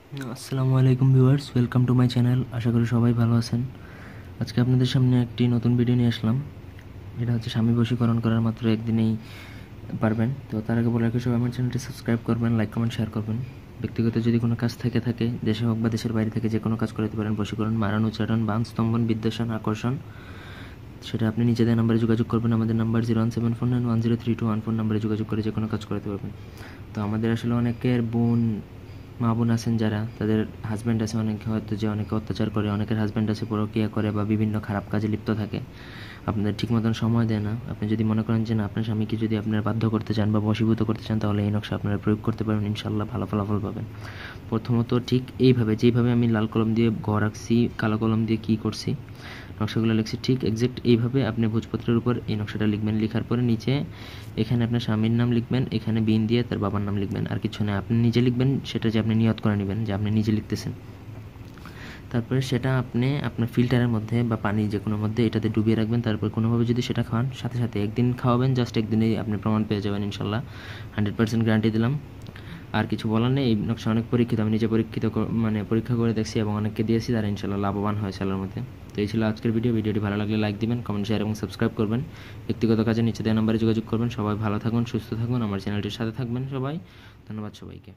আসসালামু আলাইকুম viewers, welcome to my channel. আশা করি সবাই ভালো আছেন। আজকে আপনাদের সামনে একটি নতুন ভিডিও নিয়ে আসলাম। এটা হচ্ছে স্বামী বশীকরণ করার মাত্র একদিনেই পারবেন। তো তার আগে বলে রাখি, সবাই আমার চ্যানেলটি সাবস্ক্রাইব করবেন, লাইক কমেন্ট শেয়ার করবেন। ব্যক্তিগত যদি কোনো কাজ থাকে দেশে হোক বা দেশের বাইরে থেকে যে কোনো কাজ করতে পারেন। বশীকরণ, মারণ, উচ্চারণ, বান, স্তম্ভন, বিদ্বেষণ, আকর্ষণ, সেটা আপনি নিজেদের নাম্বারে যোগাযোগ করবেন। আমাদের নাম্বার 01749103214 নাম্বারে যোগাযোগ করে যে কোনো কাজ করতে পারবেন। তো আমাদের আসলে অনেকের মা বোন আছেন যারা, তাদের হাজব্যান্ড আছে অনেকে, হয়তো যে অনেকে অত্যাচার করে, অনেকের হাজব্যান্ড আছে পরকীয়া করে বা বিভিন্ন খারাপ কাজে লিপ্ত থাকে, আপনাদের ঠিক মতন সময় দেয় না। আপনি যদি মনে করেন যে না, আপনার স্বামীকে যদি আপনারা বাধ্য করতে চান বা বশীভূত করতে চান, তাহলে এই নকশা আপনারা প্রয়োগ করতে পারবেন, ইনশাল্লাহ ভালো ফলাফল পাবেন। প্রথমত ঠিক এইভাবে, যেইভাবে আমি লাল কলম দিয়ে ঘ রাখছি, কালো কলম দিয়ে কী করছি, নকশাগুলো লিখছি, ঠিক এক্স্যাক্ট এইভাবে আপনি ভোজপত্রের উপর এই নকশাটা লিখবেন। লেখার পরে নিচে এখানে আপনার স্বামীর নাম লিখবেন, এখানে বিন দিয়ে তার বাবার নাম লিখবেন, আর কিছু না। আপনি নিজে লিখবেন, সেটা যে আপনি নিয়ত করে নেবেন যে আপনি নিজে লিখতেছেন। তারপরে সেটা আপনি আপনার ফিল্টারের মধ্যে বা পানি যে কোনোর মধ্যে এটাতে ডুবিয়ে রাখবেন। তারপর কোনোভাবে যদি সেটা খাওয়ান, সাথে সাথে একদিন খাওয়াবেন, জাস্ট একদিনেই আপনি প্রমাণ পেয়ে যাবেন ইনশাল্লাহ। 100% গ্যারান্টি দিলাম। আর কিছু বলার নেই। এই নকশা অনেক পরীক্ষিত, আমি নিজে পরীক্ষা করে দেখছি এবং অনেককে দিয়েছি, তারা ইনশাল্লাহ লাভবান হয় সেলার মধ্যে। তো এই ছিল আজকের ভিডিওটি ভালো লাগলে লাইক দিবেন, কমেন্ট, শেয়ার এবং সাবস্ক্রাইব করবেন। ব্যক্তিগত কাজে নিচে দেওয়া নাম্বারে যোগাযোগ করবেন। সবাই ভালো থাকুন, সুস্থ থাকুন, আমার চ্যানেলটির সাথে থাকবেন সবাই। ধন্যবাদ সবাইকে।